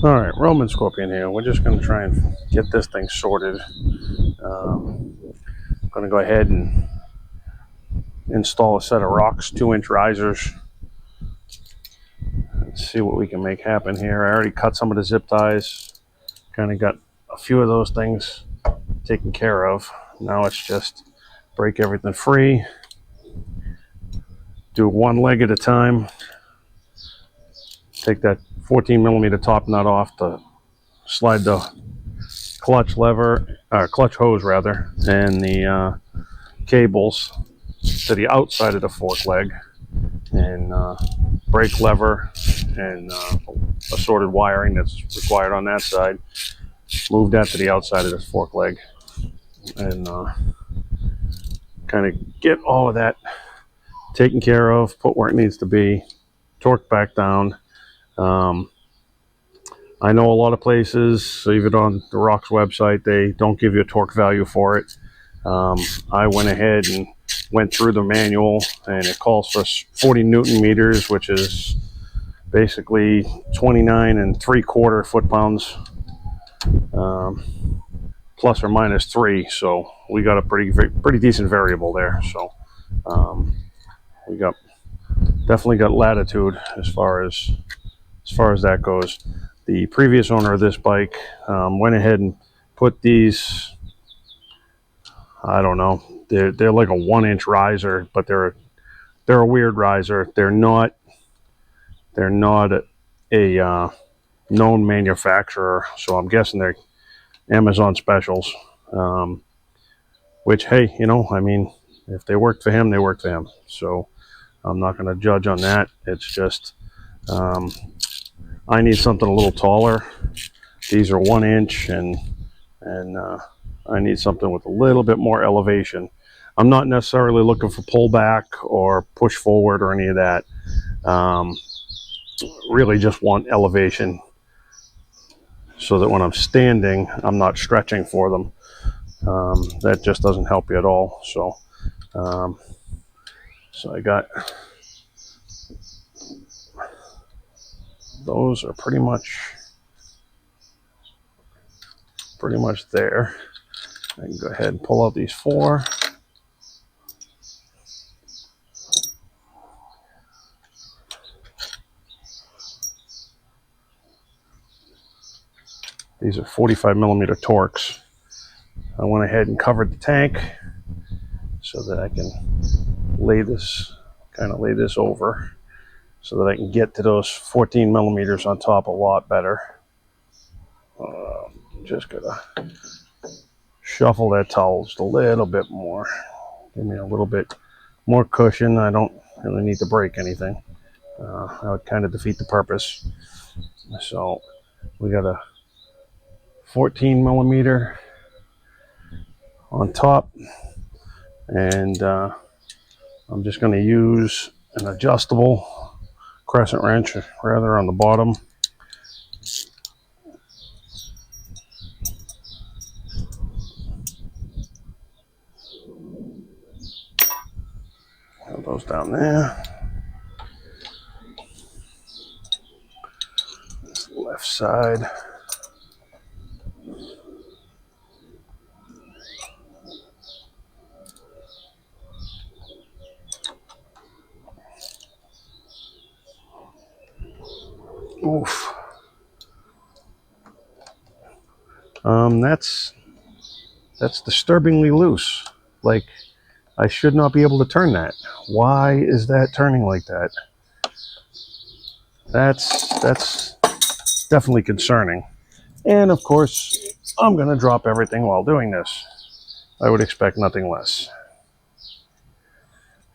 All right, Roman Scorpion here. We're just going to try and get this thing sorted. I'm going to go ahead and install a set of ROX 2-inch risers and see what we can make happen here. I already cut some of the zip ties, kind of got a few of those things taken care of. Now it's just break everything free, do one leg at a time, take that 14mm top nut off to slide the clutch hose rather, and the cables to the outside of the fork leg, and brake lever and assorted wiring that's required on that side. Move that to the outside of this fork leg, and kind of get all of that taken care of, put where it needs to be, torque back down. I know a lot of places, even on the ROX website, they don't give you a torque value for it. I went ahead and went through the manual, and it calls for 40 Newton meters, which is basically 29.75 foot-pounds, plus or minus 3. So we got a pretty decent variable there. So we definitely got latitude as far as that goes. The previous owner of this bike went ahead and put these, I don't know, they're like a 1-inch riser, but they're a weird riser. They're not a known manufacturer, so I'm guessing they're Amazon specials. Which, hey, I mean, if they worked for him, they worked for him. So I'm not going to judge on that. It's just I need something a little taller. These are 1-inch, and I need something with a little bit more elevation. I'm not necessarily looking for pullback or push forward or any of that. Really just want elevation so that when I'm standing, I'm not stretching for them. That just doesn't help you at all. So, so I got those are pretty much there. I can go ahead and pull out these 4. These are 45mm Torx. I went ahead and covered the tank so that I can lay this over so that I can get to those 14mm on top a lot better. Just gotta shuffle that towel just a little bit more. Give me a little bit more cushion. I don't really need to break anything. That would kind of defeat the purpose. So we got a 14mm on top, and I'm just going to use an adjustable crescent wrench rather on the bottom. Put those down there. This left side. Oof. That's disturbingly loose. Like, I should not be able to turn that. Why is that turning like that? That's definitely concerning. And of course, I'm going to drop everything while doing this. I would expect nothing less.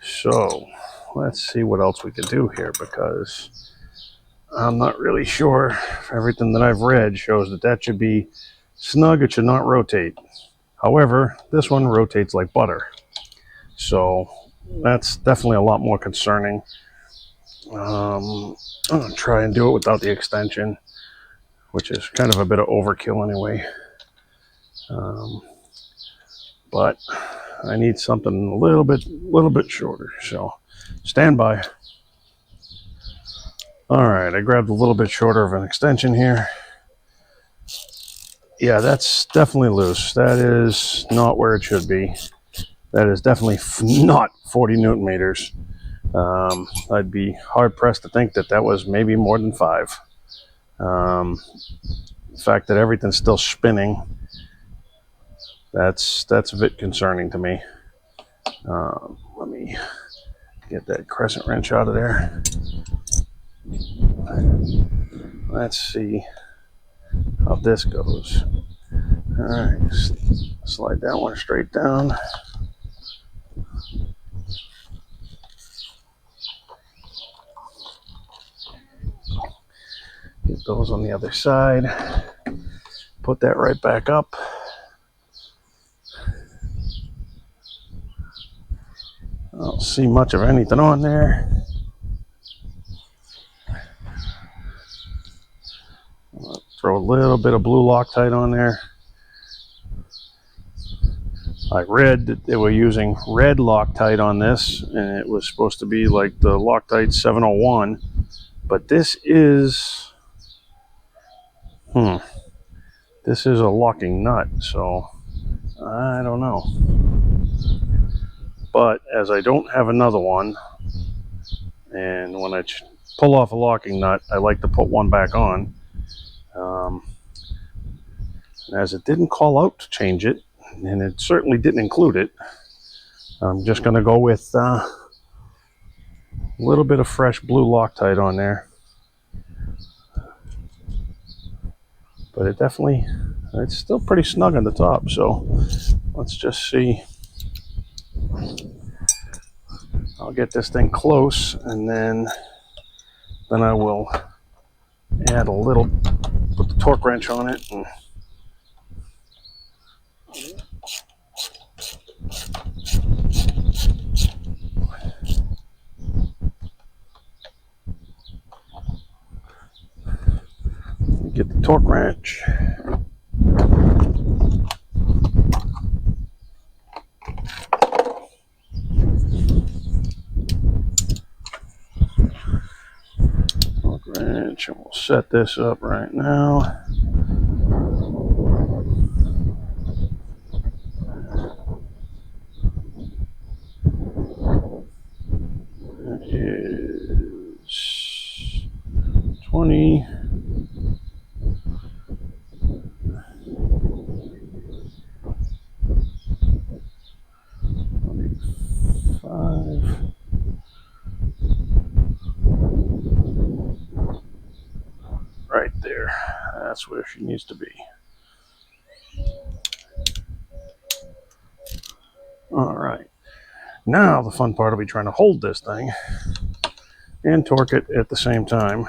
So let's see what else we can do here, because I'm not really sure if everything that I've read shows that should be snug. It should not rotate. However, this one rotates like butter. So that's definitely a lot more concerning. I'm going to try and do it without the extension, which is kind of a bit of overkill anyway. But I need something a little bit shorter. So stand by. All right, I grabbed a little bit shorter of an extension here. Yeah, that's definitely loose. That is not where it should be. That is definitely not 40 Newton meters. I'd be hard pressed to think that that was maybe more than 5. The fact that everything's still spinning, that's a bit concerning to me. Let me get that crescent wrench out of there. Let's see how this goes. All right, slide that one straight down. Get those on the other side. Put that right back up. I don't see much of anything on there. I'll throw a little bit of blue Loctite on there. I read that they were using red Loctite on this, and it was supposed to be like the Loctite 701, but this is this is a locking nut, so I don't know. But as I don't have another one, and when I pull off a locking nut, I like to put one back on. As it didn't call out to change it, and it certainly didn't include it, I'm just going to go with a little bit of fresh blue Loctite on there. But it's still pretty snug on the top, so let's just see. I'll get this thing close, and then I will add a little, put the torque wrench on it, and get the torque wrench. Torque wrench, and we'll set this up right now. That is 20. Right there. That's where she needs to be. All right. Now the fun part will be trying to hold this thing and torque it at the same time.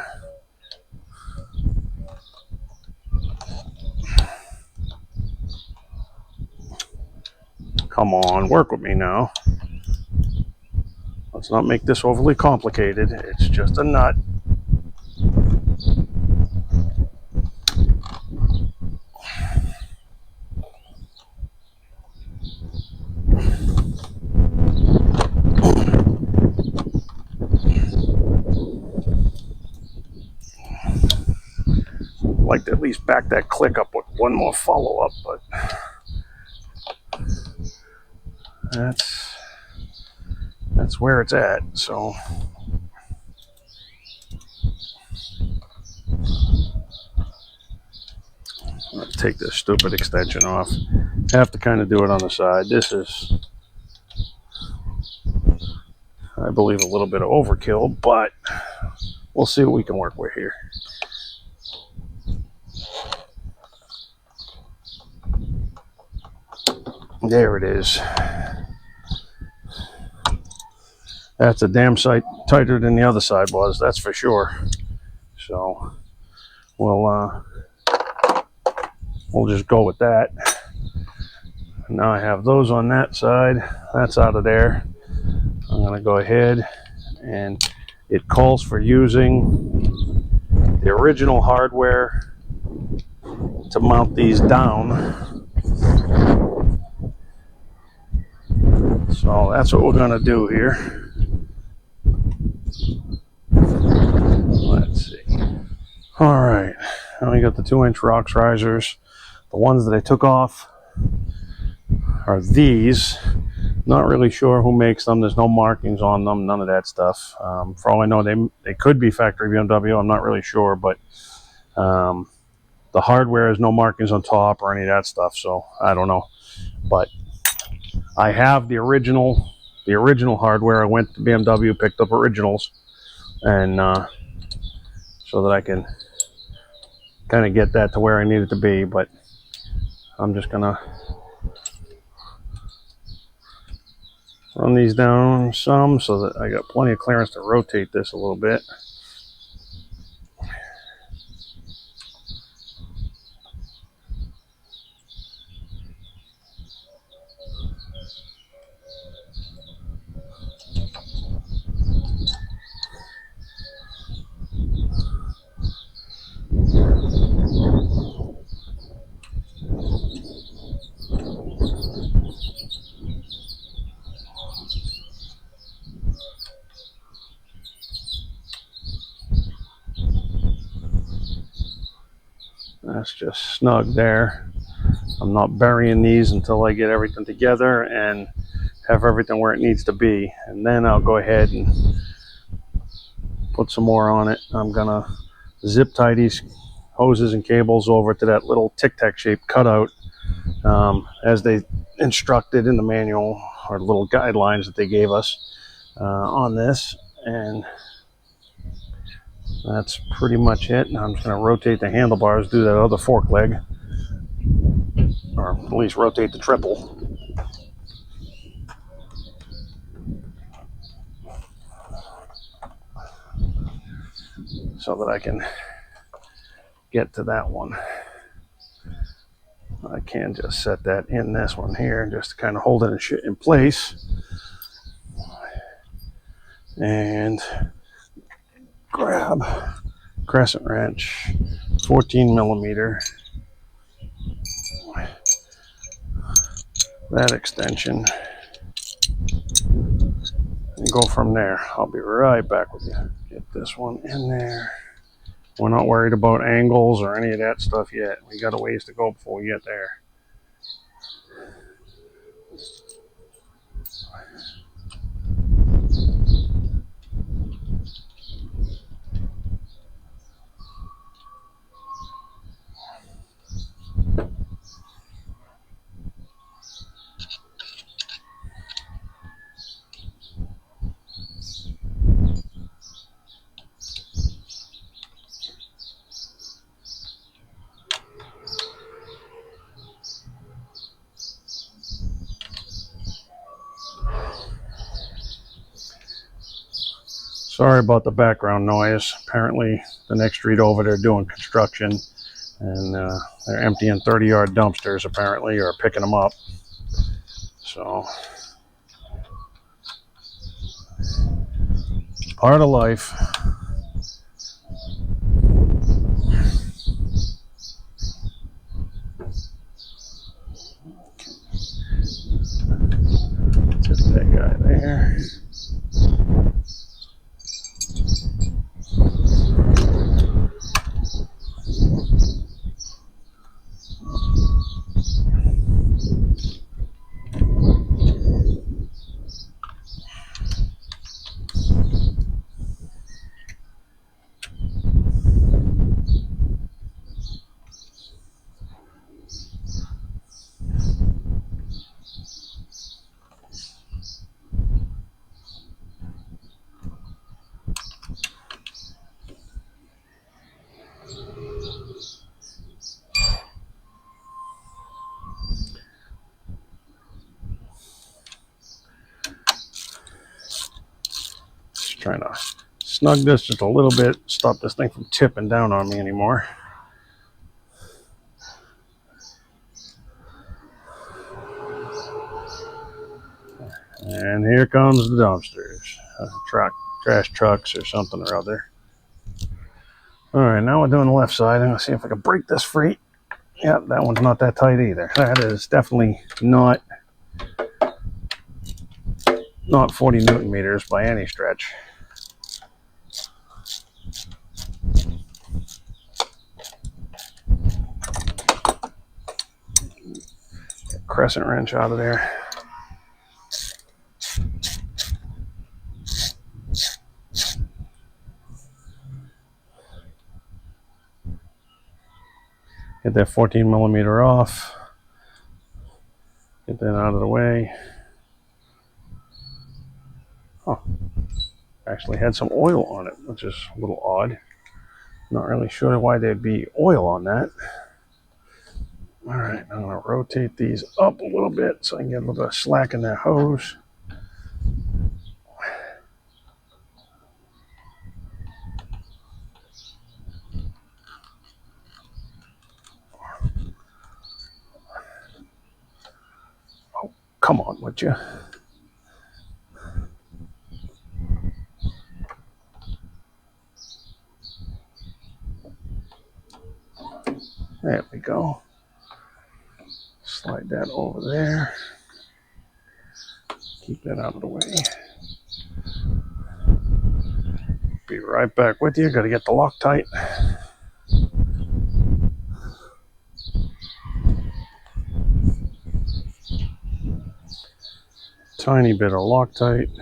Come on, work with me now. Let's not make this overly complicated. It's just a nut. I'd like to at least back that click up with one more follow-up, but that's where it's at. So let's take this stupid extension off. Have to kind of do it on the side. This is, I believe, a little bit of overkill, but we'll see what we can work with here. There it is. That's a damn sight tighter than the other side was, that's for sure. So we'll just go with that. Now I have those on that side. That's out of there. I'm going to go ahead, and it calls for using the original hardware to mount these down. So that's what we're going to do here. Let's see. All right. Now we got the 2-inch ROX risers. The ones that I took off are these. Not really sure who makes them. There's no markings on them, none of that stuff. For all I know, they could be factory BMW. I'm not really sure, but the hardware has no markings on top or any of that stuff, so I don't know. But I have the original hardware. I went to BMW, picked up originals, and so that I can kind of get that to where I need it to be. But I'm just gonna run these down some so that I got plenty of clearance to rotate this a little bit. That's just snug there. I'm not burying these until I get everything together and have everything where it needs to be, and then I'll go ahead and put some more on it. I'm gonna zip tie these hoses and cables over to that little tic-tac shaped cutout as they instructed in the manual or little guidelines that they gave us on this, and that's pretty much it. Now I'm just going to rotate the handlebars, do that other fork leg, or at least rotate the triple. So that I can get to that one. I can just set that in this one here just to kind of hold it in place. And grab crescent wrench, 14 millimeter, that extension, and go from there. I'll be right back with you. Get this one in there. We're not worried about angles or any of that stuff yet. We got a ways to go before we get there. Sorry about the background noise. Apparently the next street over they're doing construction, and they're emptying 30-yard dumpsters apparently, or picking them up. So part of life. Just that guy there. Trying to snug this just a little bit, stop this thing from tipping down on me anymore. And here comes the dumpsters. Trash trucks or something or other. All right, now we're doing the left side. I'm gonna see if I can break this free. Yeah, that one's not that tight either. That is definitely not 40 Newton meters by any stretch. crescent wrench out of there. Get that 14 millimeter off. Get that out of the way. Oh, actually had some oil on it, which is a little odd. Not really sure why there'd be oil on that. All right, I'm gonna rotate these up a little bit so I can get a little bit of slack in that hose. Oh, come on, would you? There we go. Slide that over there. Keep that out of the way. Be right back with you. Got to get the Loctite. Tiny bit of Loctite.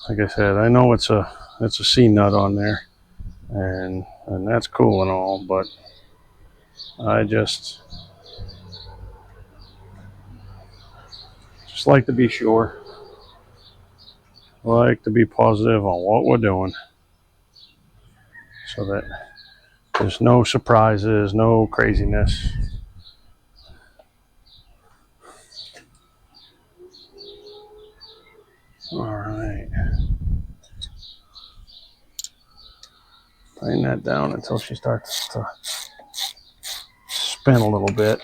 Like I said, I know it's a C nut on there, and that's cool and all, but I just like to be sure. Like to be positive on what we're doing, so that there's no surprises, no craziness. All right. Tighten that down until she starts to spin a little bit.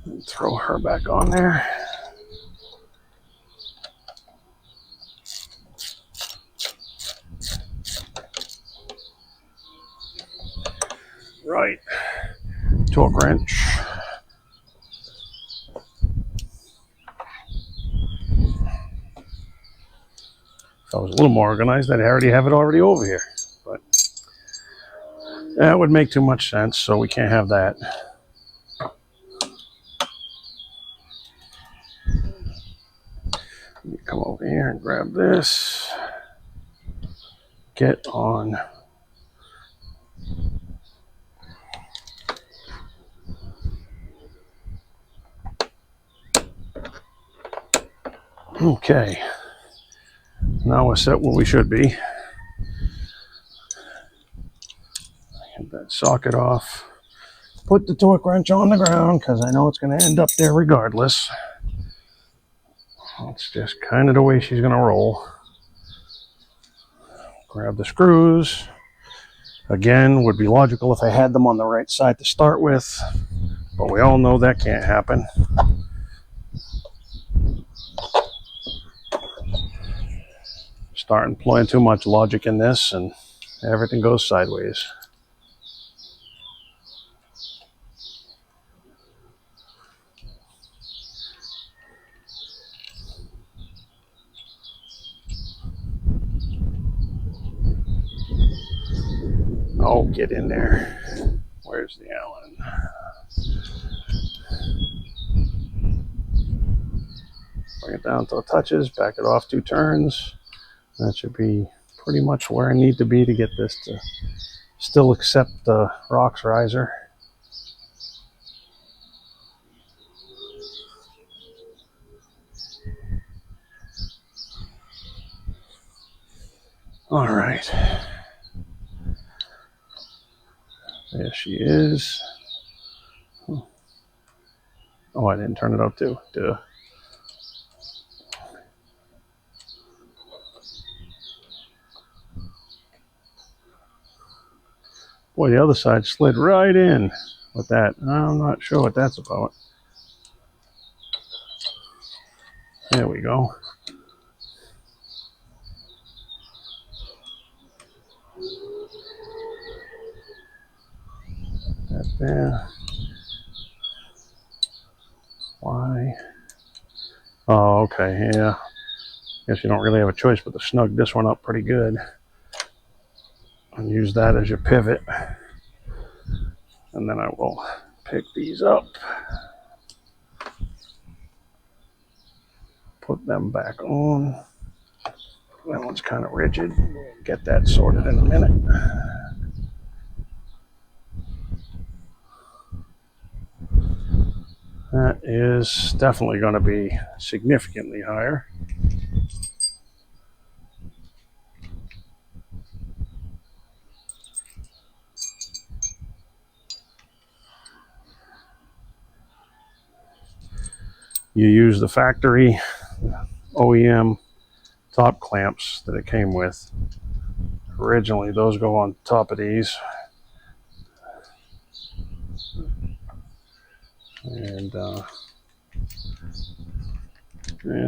And throw her back on there. Right. Torque wrench. If I was a little more organized, I'd already have it over here. But that would make too much sense, so we can't have that. Let me come over here and grab this. Get on. Okay. Now we're set where we should be. Get that socket off. Put the torque wrench on the ground because I know it's going to end up there regardless. It's just kind of the way she's going to roll. Grab the screws. Again, would be logical if I had them on the right side to start with, but we all know that can't happen. Start employing too much logic in this and everything goes sideways. Oh, get in there. Where's the Allen? Bring it down until it touches, back it off 2 turns. That should be pretty much where I need to be to get this to still accept the ROX riser. All right. There she is. Oh, I didn't turn it up too. Duh. Boy, the other side slid right in with that. I'm not sure what that's about. There we go. That there. Why? Oh, okay, yeah. Guess you don't really have a choice but to snug this one up pretty good. And use that as your pivot. And then I will pick these up, put them back on. That one's kind of rigid. We'll get that sorted in a minute. That is definitely going to be significantly higher. You use the factory OEM top clamps that it came with. Originally, those go on top of these. And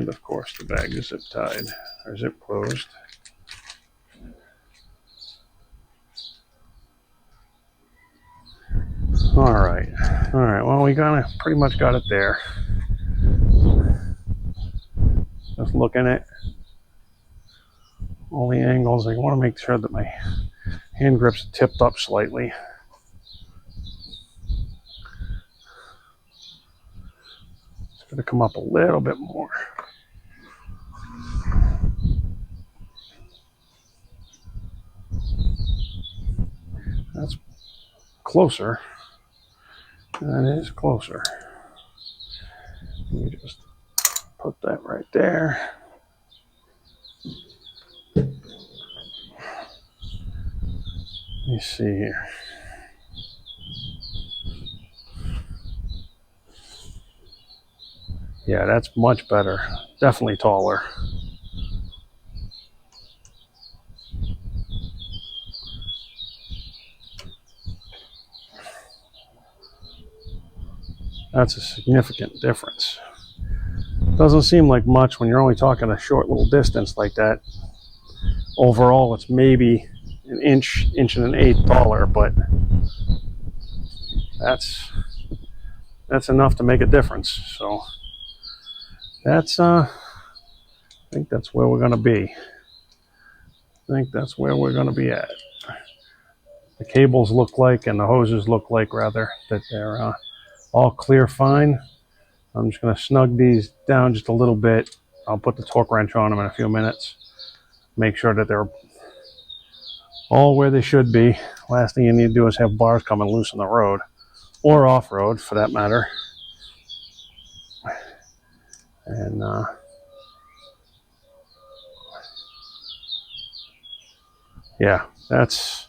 of course the bag is zip tied or zip closed. All right, well, we pretty much got it there. Just looking at all the angles, I want to make sure that my hand grips tipped up slightly. It's going to come up a little bit more. That's closer. That is closer. Let me just put that right there. Let me see here. Yeah, that's much better. Definitely taller. That's a significant difference. Doesn't seem like much when you're only talking a short little distance like that. Overall, it's maybe an inch and an eighth taller, but that's enough to make a difference. So that's I think that's where we're going to be. I think that's where we're going to be at. The cables look like, and the hoses look like, rather, that they're all clear fine. I'm just going to snug these down just a little bit. I'll put the torque wrench on them in a few minutes. Make sure that they're all where they should be. Last thing you need to do is have bars coming loose on the road, or off-road for that matter. And yeah, that's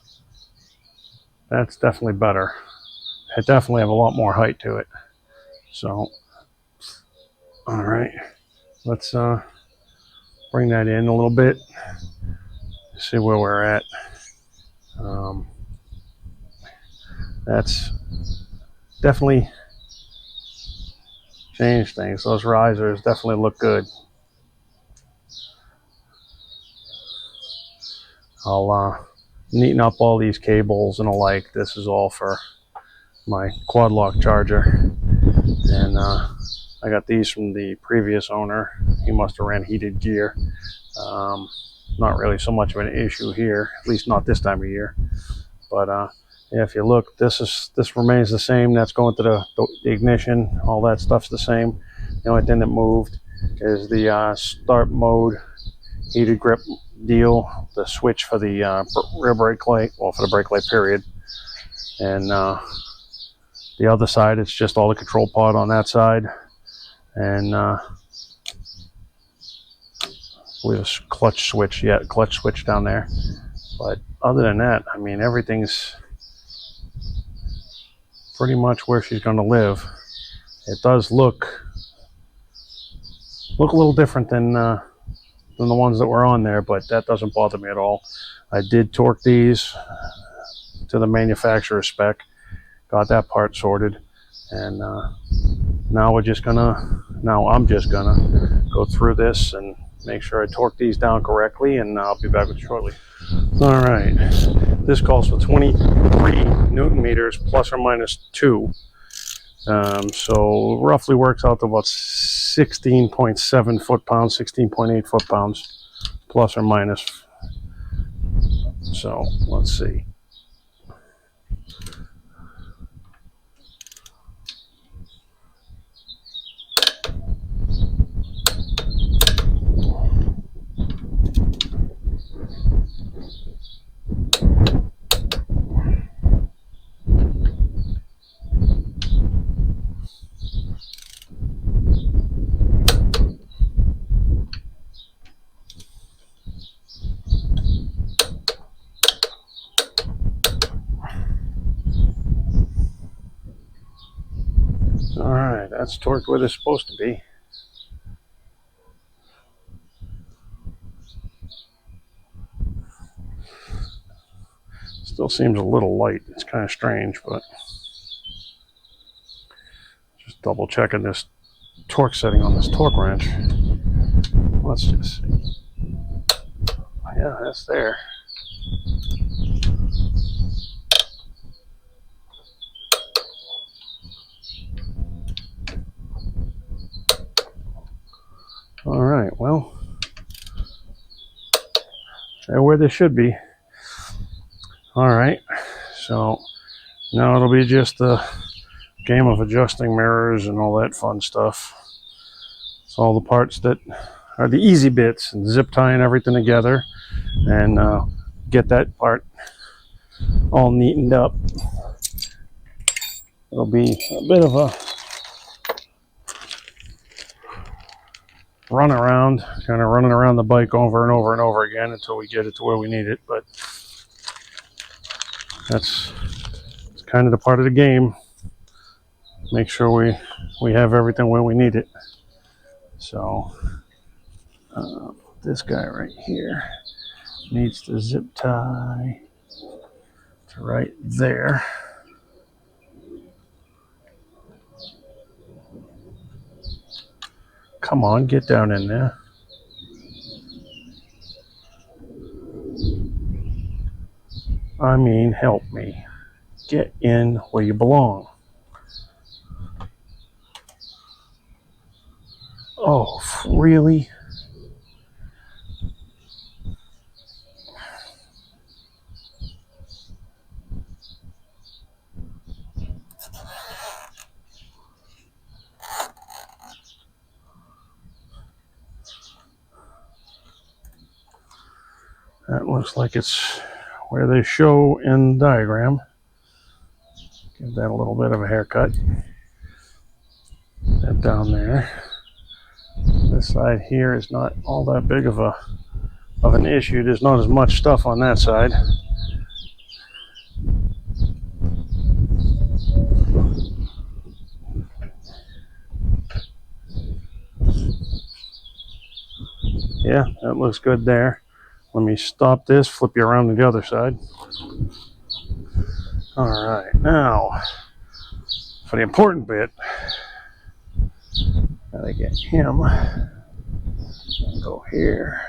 definitely better. I definitely have a lot more height to it. So, all right, let's bring that in a little bit, see where we're at. That's definitely changed things. Those risers definitely look good. I'll neaten up all these cables and the like. This is all for my quad lock charger, and I got these from the previous owner. He must have ran heated gear. Not really so much of an issue here, at least not this time of year. But yeah, if you look, this remains the same. That's going to the ignition. All that stuff's the same. The only thing that moved is the start mode heated grip deal, the switch for the rear brake light, well, for the brake light period. And the other side, it's just all the control pod on that side. And with a clutch switch, clutch switch down there. But other than that, I mean, everything's pretty much where she's going to live. It does look a little different than the ones that were on there, but that doesn't bother me at all. I did torque these to the manufacturer spec, got that part sorted, and now I'm just gonna go through this and make sure I torque these down correctly, and I'll be back with you shortly. All right, this calls for 23 Newton meters plus or minus 2. So roughly works out to about 16.7 foot-pounds, 16.8 foot-pounds, plus or minus. So let's see. All right, that's torqued where it's supposed to be. Still seems a little light. It's kind of strange, but just double checking this torque setting on this torque wrench. Let's just see. Yeah, that's there. All right, well, they're where they should be. All right, so now it'll be just a game of adjusting mirrors and all that fun stuff. It's all the parts that are the easy bits, and zip tying everything together and get that part all neatened up. It'll be a bit of a run around, kind of running around the bike over and over and over again until we get it to where we need it, but it's kind of the part of the game. Make sure we have everything where we need it. So this guy right here needs to zip tie to right there. Come on, get down in there. I mean, help me. Get in where you belong. Oh, really? That looks like it's where they show in the diagram. Give that a little bit of a haircut. That down there. This side here is not all that big of an issue. There's not as much stuff on that side. Yeah, that looks good there. Let me stop this, flip you around to the other side. All right, now for the important bit, gotta get him. Go here.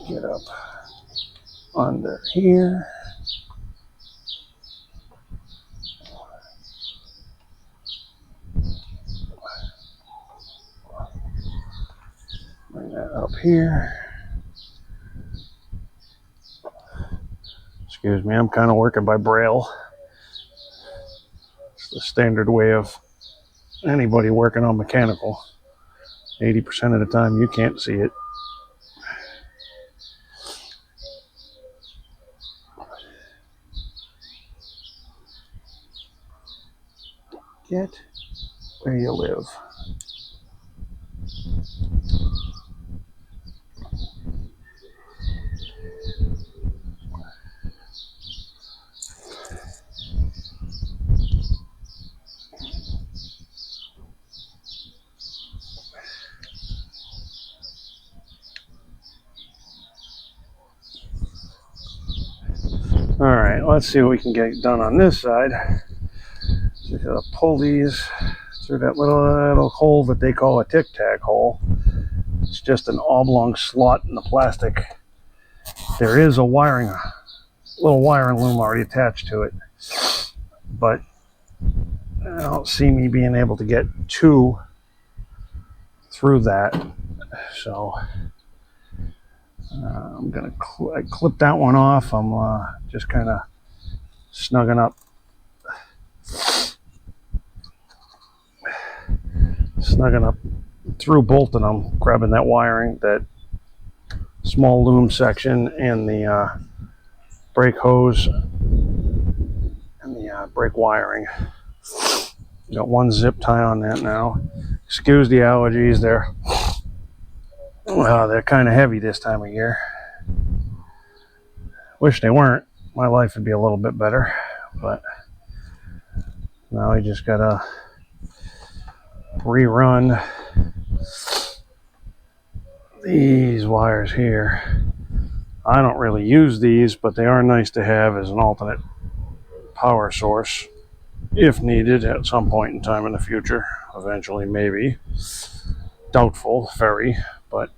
Get up under here. Bring that up here. Excuse me, I'm kind of working by braille. It's the standard way of anybody working on mechanical. 80% of the time you can't see it. Get where you live. All right, let's see what we can get done on this side. So we gotta pull these through that little hole that they call a tic-tac hole. It's just an oblong slot in the plastic. There is a little wiring loom already attached to it, but I don't see me being able to get two through that. So I'm gonna clip that one off. I'm just kind of snugging up through both of them, grabbing that wiring, that small loom section, and the brake hose and the brake wiring. Got one zip tie on that now. Excuse the allergies, they're kind of heavy this time of year. Wish they weren't. My life would be a little bit better, but Now I just gotta rerun these wires here. I don't really use these, but they are nice to have as an alternate power source if needed at some point in time in the future. Eventually, maybe. Doubtful, very, but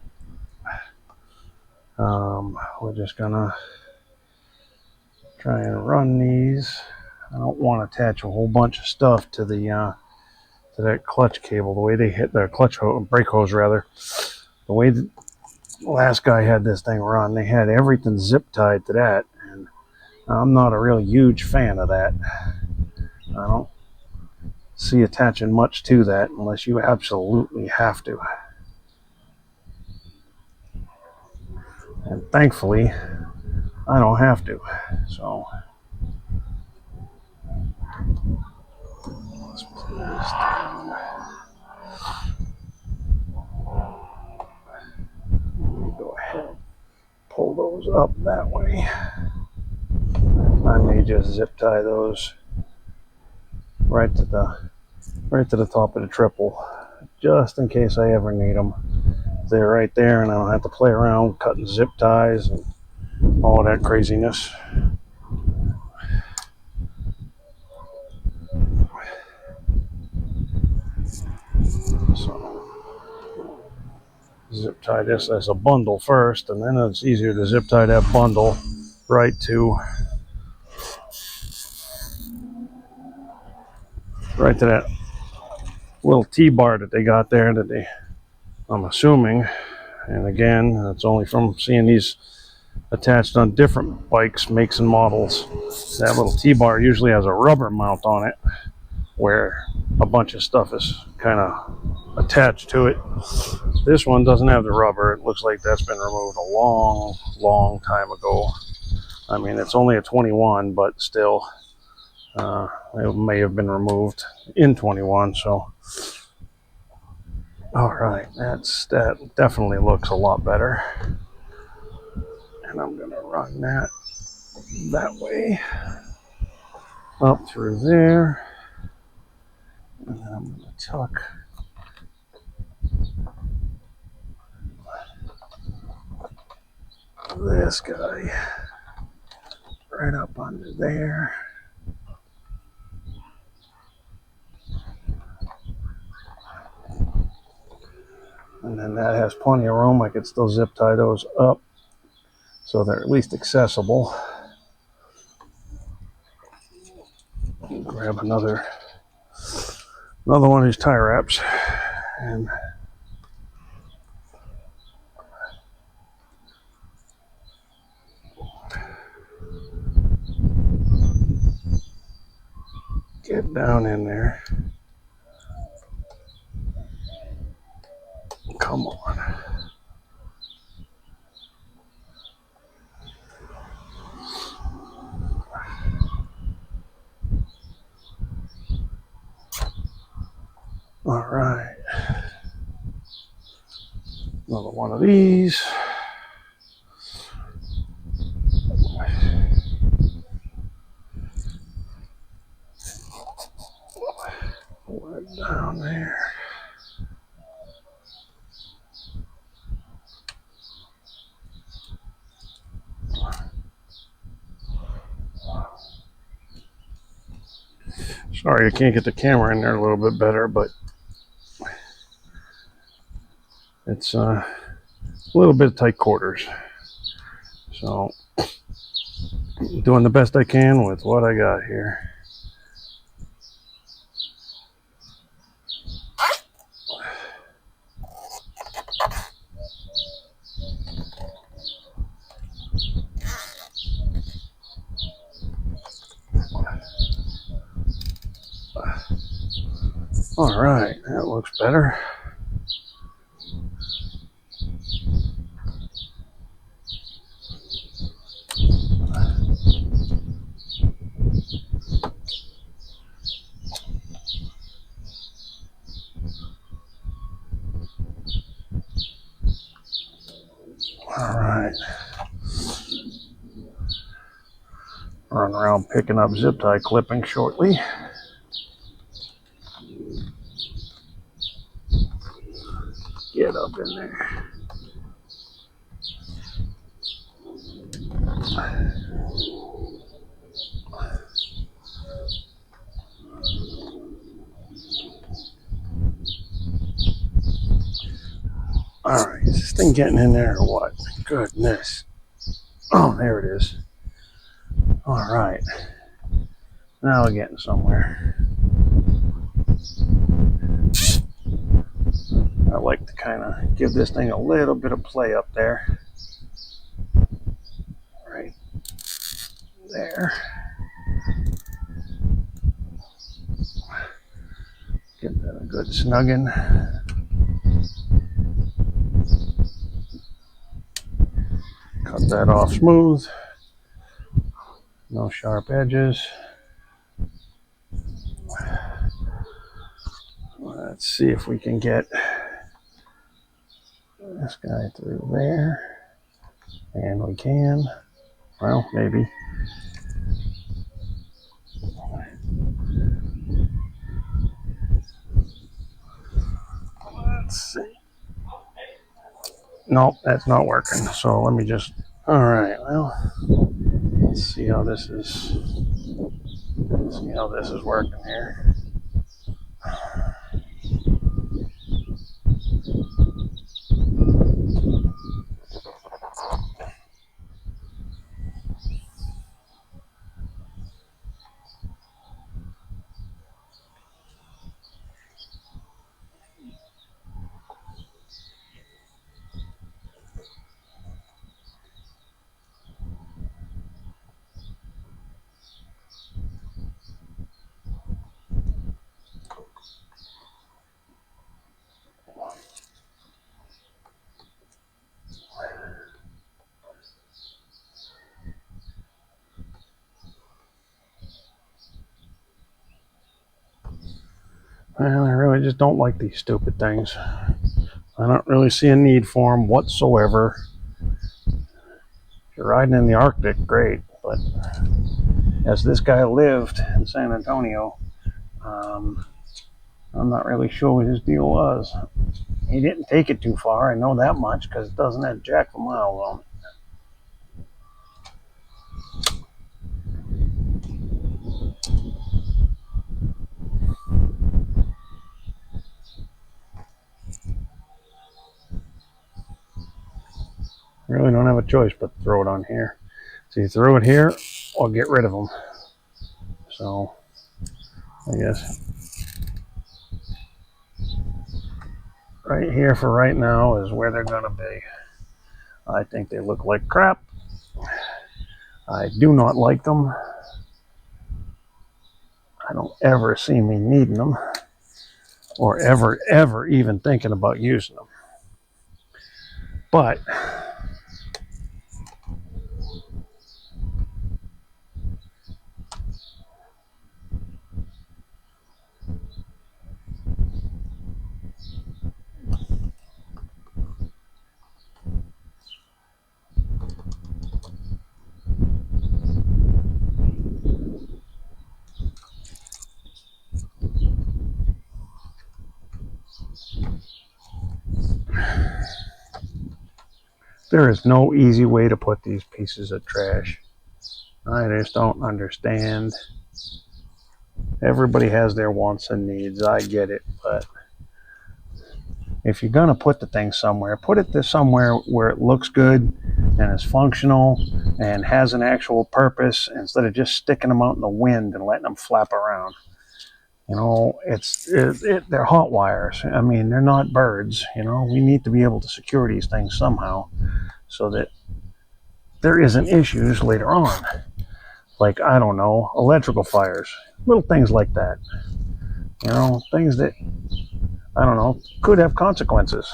we're just gonna try and run these. I don't want to attach a whole bunch of stuff to the to that clutch cable. The way they hit their clutch hose, brake hose rather, the way the last guy had this thing run, they had everything zip tied to that, and I'm not a real huge fan of that. I don't see attaching much to that unless you absolutely have to. And thankfully, I don't have to. So let's put this down. Let me go ahead, pull those up that way. I may just zip tie those right to the top of the triple, just in case I ever need them. They're right there, and I don't have to play around cutting zip ties and all that craziness. So zip tie this as a bundle first, and then it's easier to zip tie that bundle right to that little T-bar that they got there that they, I'm assuming, and again, it's only from seeing these attached on different bikes, makes and models. That little T-bar usually has a rubber mount on it where a bunch of stuff is kind of attached to it. This one doesn't have the rubber. It looks like that's been removed a long time ago. I mean, it's only a 21, but still, it may have been removed in 21. So, all right, that definitely looks a lot better. And I'm gonna run that way up through there, and then I'm gonna tuck this guy right up under there. And then that has plenty of room. I could still zip tie those up so they're at least accessible. Grab another one of these tie wraps and get down in there. Come on. All right. Another one of these. Right down there. Sorry, I can't get the camera in there a little bit better, but it's a little bit tight quarters. So, doing the best I can with what I got here. All right, that looks better. All right. Run around picking up zip tie clipping shortly. get up in there. Alright, is this thing getting in there or what? Goodness. Oh, there it is. Alright. Now we're getting somewhere. I like to kind of give this thing a little bit of play up there. Right there. Get that a good snugging. Cut that off smooth. No sharp edges. Let's see if we can get this guy through there. And we can. Well, maybe. Let's see. Nope, that's not working. So let me just. Alright, well, let's see how this is. Let's see how this is working here. Well, I really just don't like these stupid things. I don't really see a need for them whatsoever. If you're riding in the Arctic, great, but as this guy lived in San Antonio, I'm not really sure what his deal was. He didn't take it too far, I know that much, because it doesn't have jack for miles on it. Really don't have a choice but to throw it on here. So you throw it here or get rid of them. So I guess right here for right now is where they're gonna be. I think they look like crap. I do not like them. I don't ever see me needing them or ever even thinking about using them. But there is no easy way to put these pieces of trash. I just don't understand. Everybody has their wants and needs. I get it, but if you're gonna put the thing somewhere, put it there somewhere where it looks good and is functional and has an actual purpose, instead of just sticking them out in the wind and letting them flap around. You know, they're hot wires. I mean, they're not birds. You know, we need to be able to secure these things somehow so that there isn't issues later on. Like, I don't know, electrical fires, little things like that. You know, things that, I don't know, could have consequences.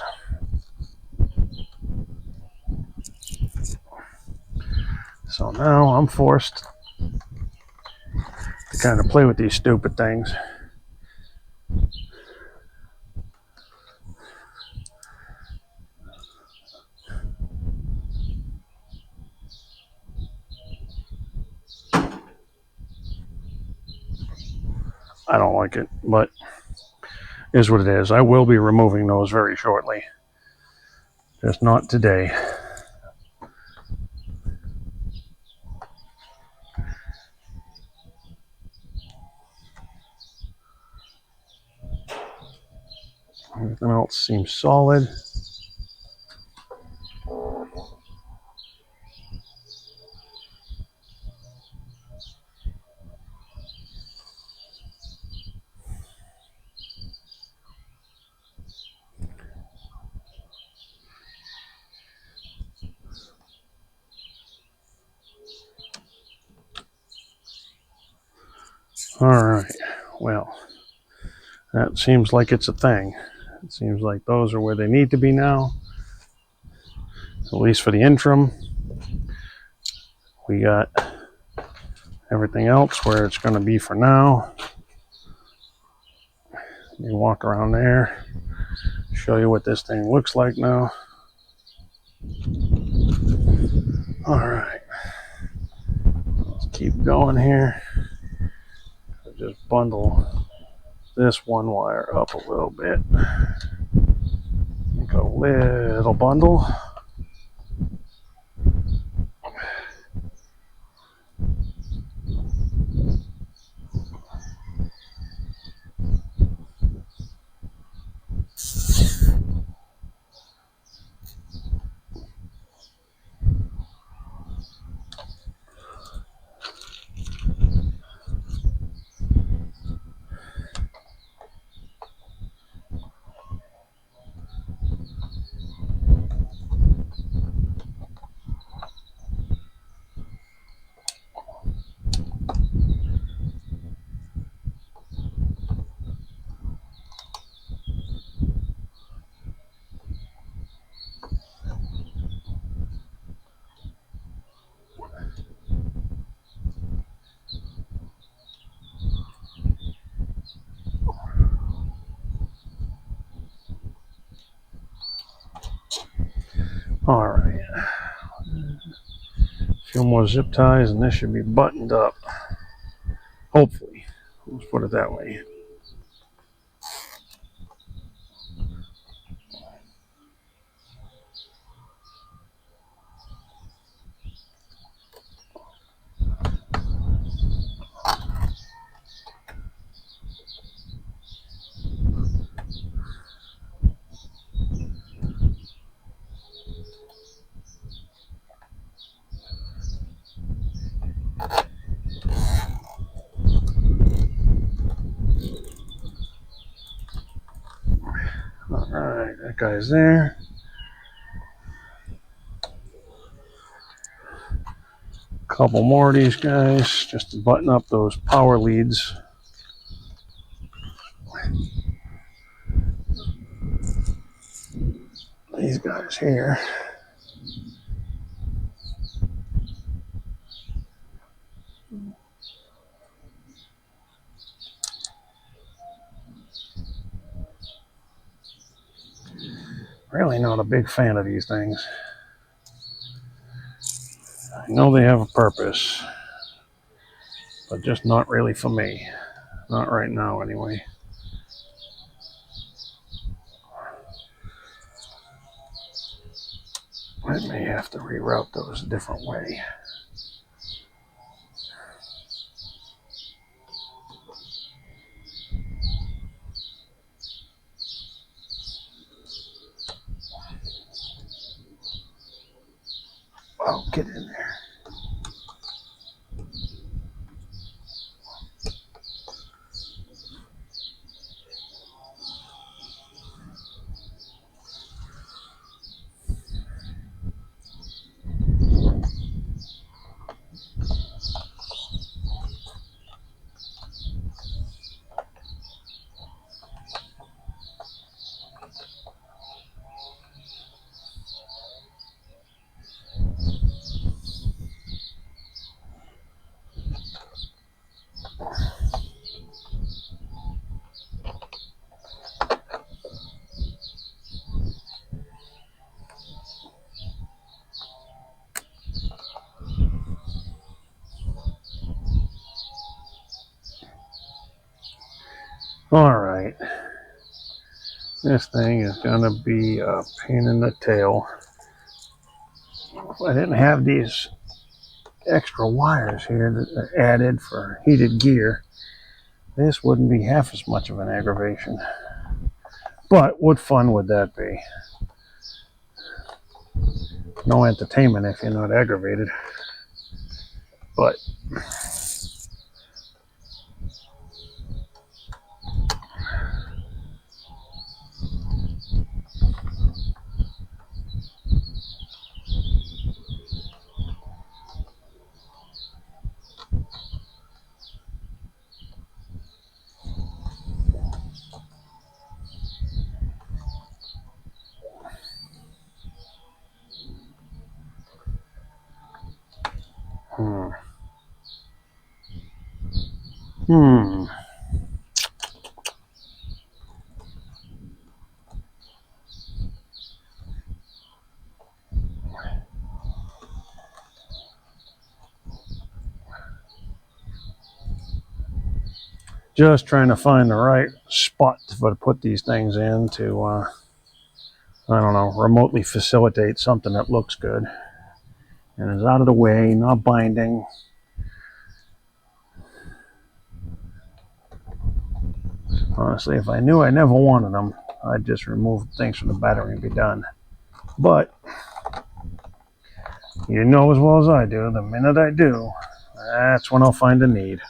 So now I'm forced to kind of play with these stupid things. I don't like it, but is what it is. I will be removing those very shortly. Just not today. Everything else seems solid. All right, well, that seems like it's a thing. It seems like those are where they need to be now, at least for the interim. We got everything else where it's going to be for now. You walk around there, show you what this thing looks like now. All right, let's keep going here. Just bundle this one wire up a little bit. Make a little bundle. All right, a few more zip ties and this should be buttoned up. Hopefully, let's put it that way. All right, that guy's there. Couple more of these guys just to button up those power leads. These guys here. Really not a big fan of these things. I know they have a purpose, but just not really for me. Not right now, anyway. I may have to reroute those a different way. Oh, get in there. All right. This thing is gonna be a pain in the tail. If I didn't have these extra wires here that are added for heated gear, this wouldn't be half as much of an aggravation. But what fun would that be? No entertainment if you're not aggravated. But just trying to find the right spot to put these things in to, I don't know, remotely facilitate something that looks good and is out of the way, not binding. Honestly, if I knew I never wanted them, I'd just remove things from the battery and be done. But you know as well as I do, the minute I do, that's when I'll find a need.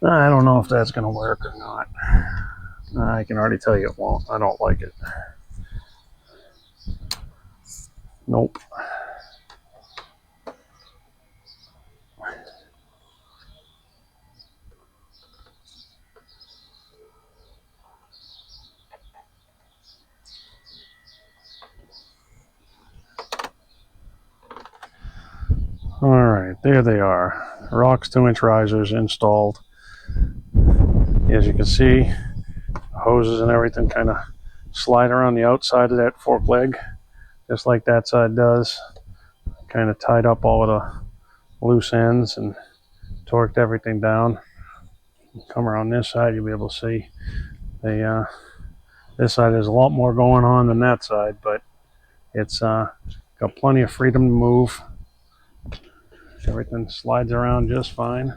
I don't know if that's going to work or not. I can already tell you it won't. I don't like it. Nope. All right, there they are. ROX 2-inch risers installed. As you can see, hoses and everything kind of slide around the outside of that fork leg, just like that side does. Kind of tied up all of the loose ends and torqued everything down. Come around this side, you'll be able to see this side has a lot more going on than that side, but it's got plenty of freedom to move. Everything slides around just fine.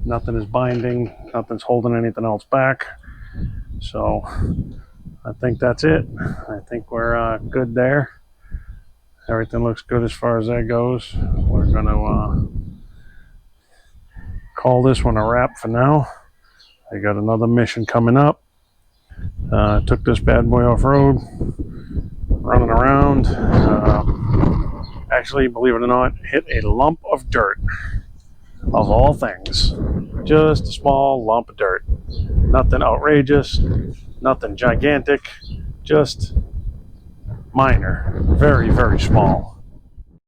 Nothing is binding, nothing's holding anything else back. So I think that's it. I think we're good there. Everything looks good as far as that goes. We're gonna call this one a wrap for now. I got another mission coming up. Took this bad boy off-road, running around. Actually, believe it or not, hit a lump of dirt, of all things. Just a small lump of dirt. Nothing outrageous, nothing gigantic, just minor, very, very small.